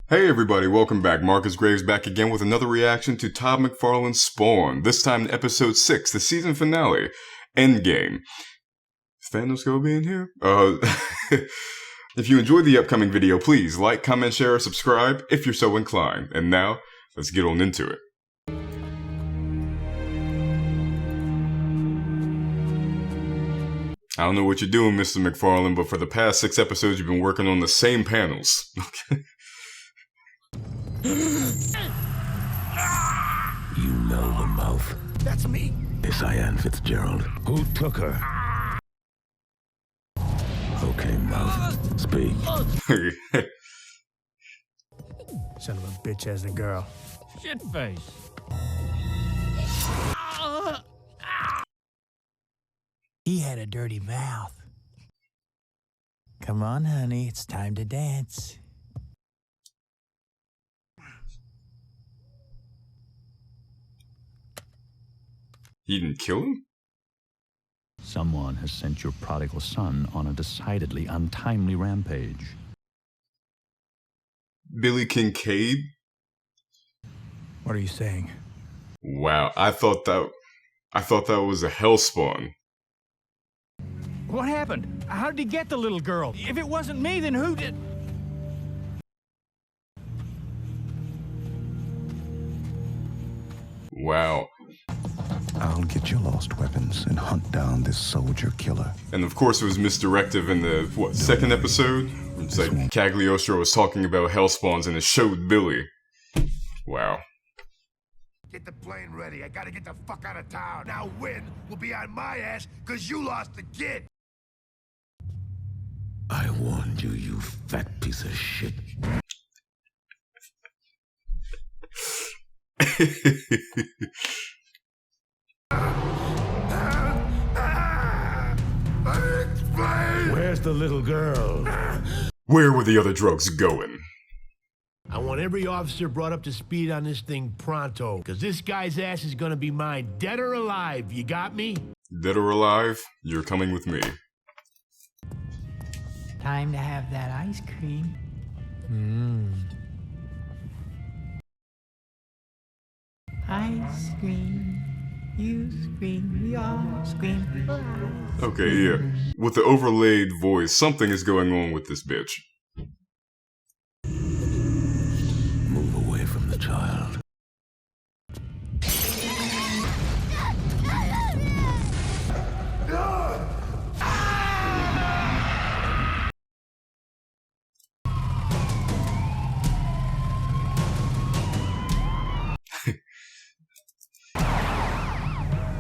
Hey everybody, welcome back. Markus Graves back again with another reaction to Todd McFarlane's Spawn, this time in episode 6, the season finale, Endgame. Is Thanos gonna be in here? If you enjoyed the upcoming video, please like, comment, share, or subscribe if you're so inclined. And now, let's get on into it. I don't know what you're doing, Mr. McFarlane, but for the past 6 episodes you've been working on the same panels. You know the mouth. That's me. It's Ian Fitzgerald. Who took her? Okay, mouth. Speak. Son of a bitch has the girl. Shit face. He had a dirty mouth. Come on, honey, it's time to dance. He didn't kill him? Someone has sent your prodigal son on a decidedly untimely rampage. Billy Kincaid? What are you saying? Wow, I thought that was a hellspawn. What happened? How did he get the little girl? If it wasn't me, then who did? Wow. I'll get your lost weapons and hunt down this soldier killer. And of course it was misdirective in the, second episode? It's like Cagliostro was talking about hellspawns and it showed Billy. Wow. Get the plane ready. I gotta get the fuck out of town. Now win will be on my ass because you lost the kid. I warned you, you fat piece of shit. Where's the little girl? Where were the other drugs going? I want every officer brought up to speed on this thing pronto, because this guy's ass is gonna be mine, dead or alive. You got me? Dead or alive, you're coming with me. Time to have that ice cream. Ice cream. You scream, we all scream. Okay, yeah. With the overlaid voice, something is going on with this bitch. Move away from the child.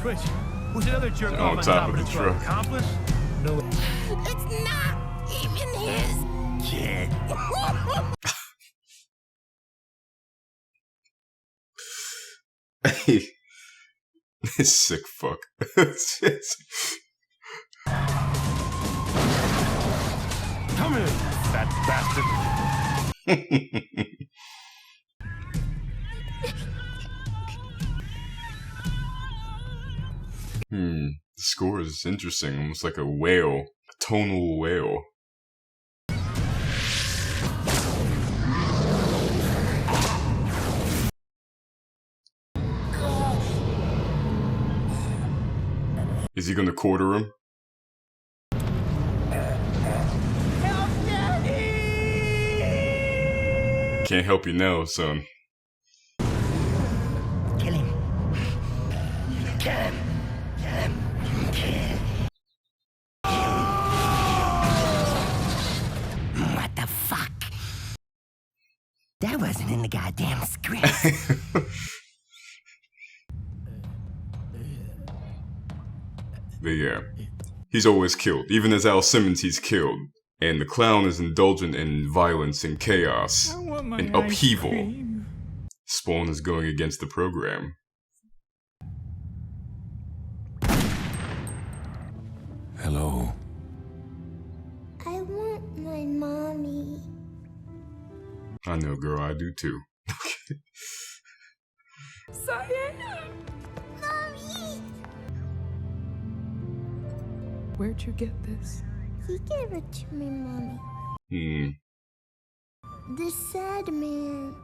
Twitch, who's another jerk On top of the truck. Accomplice? No. It's not even his kid. Hey. This sick fuck. Come here, fat bastard. The score is interesting, almost like a wail, a tonal wail. Is he gonna quarter him? Help, Daddy! Can't help you now, son. Kill him. Kill him. What the fuck? That wasn't in the goddamn script. But yeah, he's always killed. Even as Al Simmons, he's killed. And the clown is indulgent in violence and chaos and upheaval. Spawn is going against the program. Hello. I want my mommy. I know, girl, I do too. Cyan! Mommy! Where'd you get this? He gave it to me, Mommy. The sad man.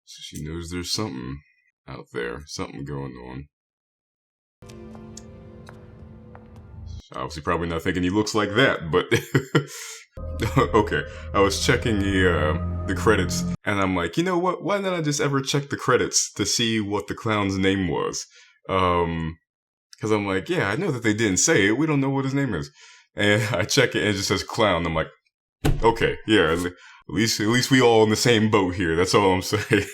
So she knows there's something out there, something going on. Obviously probably not thinking he looks like that, but okay. I was checking the credits, and I'm like, you know what? Why didn't I just ever check the credits to see what the clown's name was? Because I'm like, yeah, I know that they didn't say it. We don't know what his name is. And I check it, and it just says clown. I'm like, okay, yeah, at least we all in the same boat here. That's all I'm saying.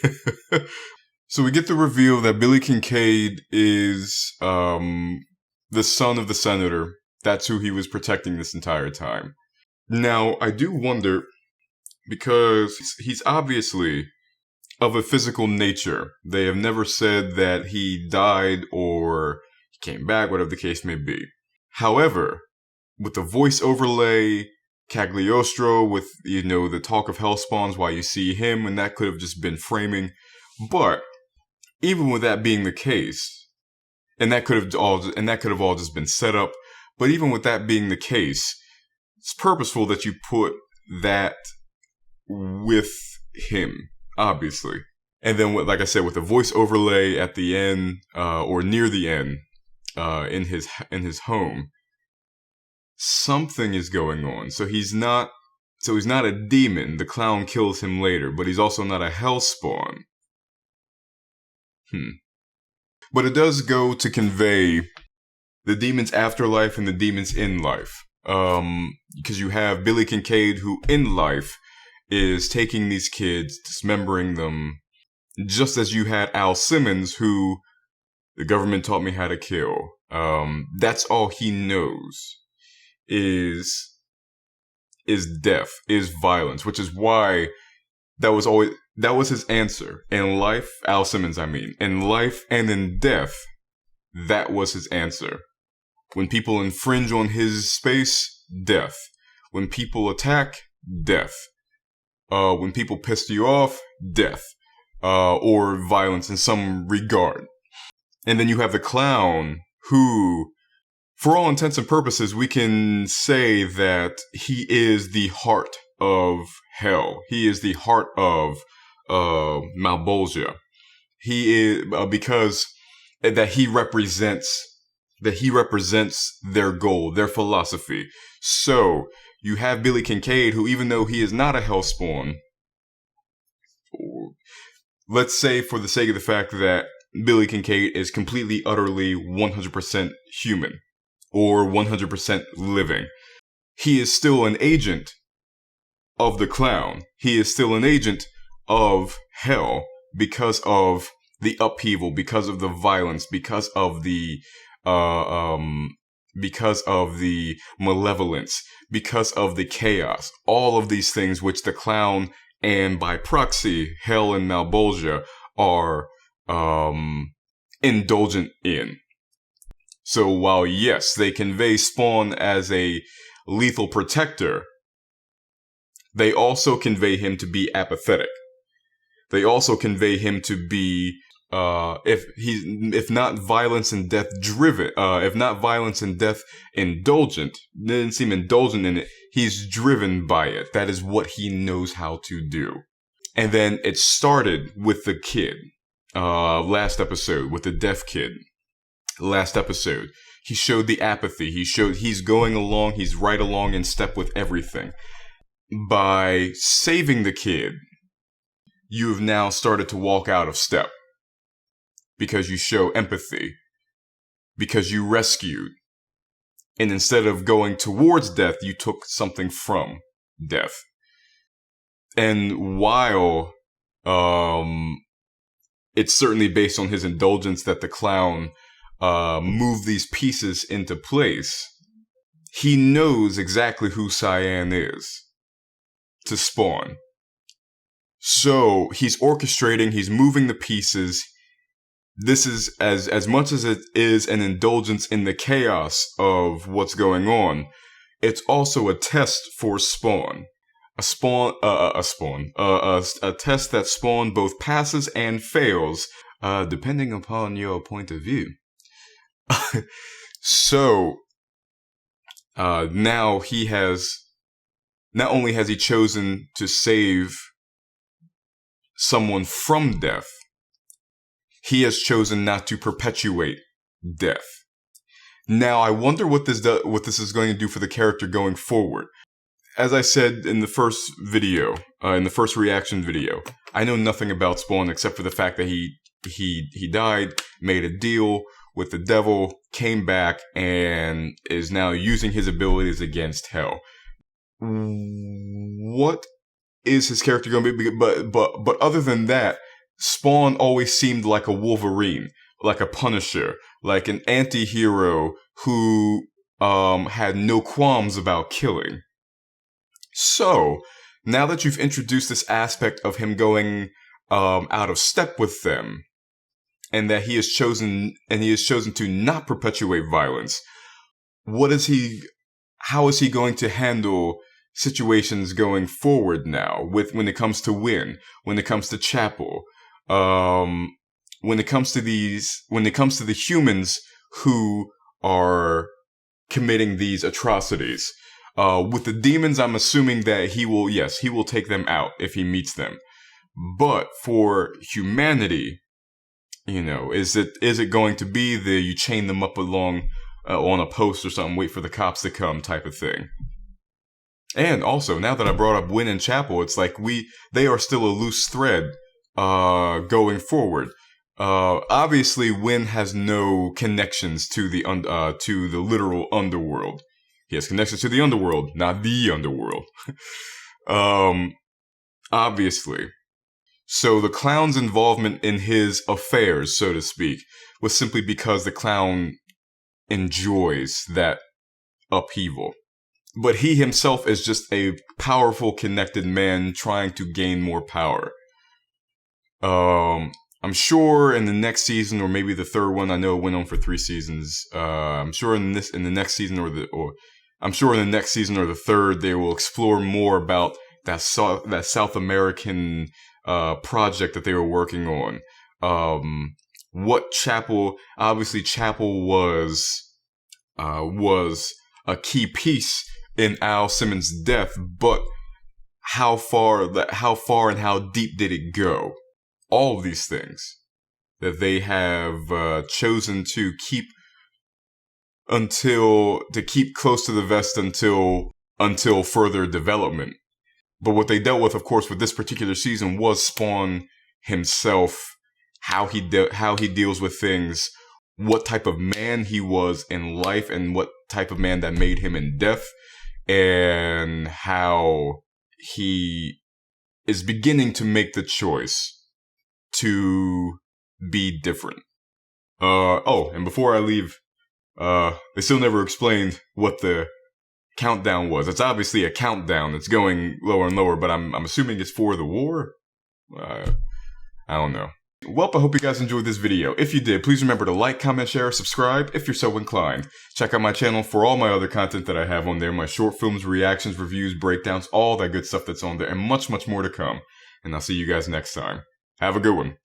So we get the reveal that Billy Kincaid is the son of the senator. That's who he was protecting this entire time. Now, I do wonder, because he's obviously of a physical nature. They have never said that he died or he came back, whatever the case may be. However, with the voice overlay, Cagliostro, with, you know, the talk of hell spawns while you see him, and that could have just been framing. But even with that being the case, and that could have all just been set up. But even with that being the case, it's purposeful that you put that with him, obviously. And then, like I said, with the voice overlay at the end, or near the end, in his home, something is going on. So he's not a demon. The clown kills him later, but he's also not a hellspawn. But it does go to convey the demon's afterlife and the demon's in life. Because you have Billy Kincaid, who in life is taking these kids, dismembering them, just as you had Al Simmons, who the government taught me how to kill. That's all he knows is death, is violence, which is why that was his answer. In life, Al Simmons, in life and in death, that was his answer. When people infringe on his space, death. When people attack, death. When people piss you off, death. Or violence in some regard. And then you have the clown, who, for all intents and purposes, we can say that he is the heart of hell. He is the heart of Malbolgia. He is, because that he represents their goal, their philosophy. So you have Billy Kincaid, who, even though he is not a hellspawn, let's say for the sake of the fact that Billy Kincaid is completely, utterly, 100% human, or 100% living, he is still an agent of the clown. He is still an agent of hell because of the upheaval, because of the violence, because of the malevolence, because of the chaos, all of these things which the clown and by proxy hell and Malbolgia are indulgent in. So while yes, they convey Spawn as a lethal protector, they also convey him to be apathetic. They also convey him to be if not violence and death driven, if not violence and death indulgent, didn't seem indulgent in it, he's driven by it. That is what he knows how to do. And then it started with the kid, last episode, with the deaf kid. Last episode, he showed the apathy. He's going along, he's right along in step with everything. By saving the kid, you have now started to walk out of step. Because you show empathy. Because you rescued. And instead of going towards death, you took something from death. And while it's certainly based on his indulgence that the clown moved these pieces into place, he knows exactly who Cyan is to Spawn. So he's orchestrating, he's moving the pieces. This is as much as it is an indulgence in the chaos of what's going on, it's also a test for Spawn. A test that Spawn both passes and fails, depending upon your point of view. So, now he has, not only has he chosen to save someone from death, he has chosen not to perpetuate death. Now, I wonder what this is going to do for the character going forward. As I said in the first video, in the first reaction video, I know nothing about Spawn except for the fact that he died, made a deal with the devil, came back, and is now using his abilities against Hell. What is his character going to be? But other than that, Spawn always seemed like a Wolverine, like a Punisher, like an anti-hero who had no qualms about killing. So, now that you've introduced this aspect of him going out of step with them, and that he has chosen to not perpetuate violence, how is he going to handle situations going forward now when it comes to Wynn, when it comes to Chapel, when it comes to the humans who are committing these atrocities? With the demons, I'm assuming that he will take them out if he meets them. But for humanity, is it going to be you chain them up along on a post or something, wait for the cops to come type of thing? And also, now that I brought up Wynn and Chapel, it's like they are still a loose thread going forward. Obviously, Wynn has no connections to the literal underworld. He has connections to the underworld, not the underworld. Obviously. So the clown's involvement in his affairs, so to speak, was simply because the clown enjoys that upheaval. But he himself is just a powerful, connected man trying to gain more power. I'm sure in the next season, or maybe the third one, I know it went on for 3 seasons. I'm sure in the next season or the third, they will explore more about that South American project that they were working on. What Chapel? Obviously, Chapel was a key piece in Al Simmons' death, but how far and how deep did it go? All of these things that they have chosen to keep close to the vest until further development. But what they dealt with, of course, with this particular season was Spawn himself, how he deals with things, what type of man he was in life, and what type of man that made him in death, and how he is beginning to make the choice to be different. And before I leave, they still never explained what the countdown was. It's obviously a countdown. It's going lower and lower, but I'm assuming it's for the war? I don't know. Well, I hope you guys enjoyed this video. If you did, please remember to like, comment, share, subscribe if you're so inclined. Check out my channel for all my other content that I have on there, my short films, reactions, reviews, breakdowns, all that good stuff that's on there, and much, much more to come. And I'll see you guys next time. Have a good one.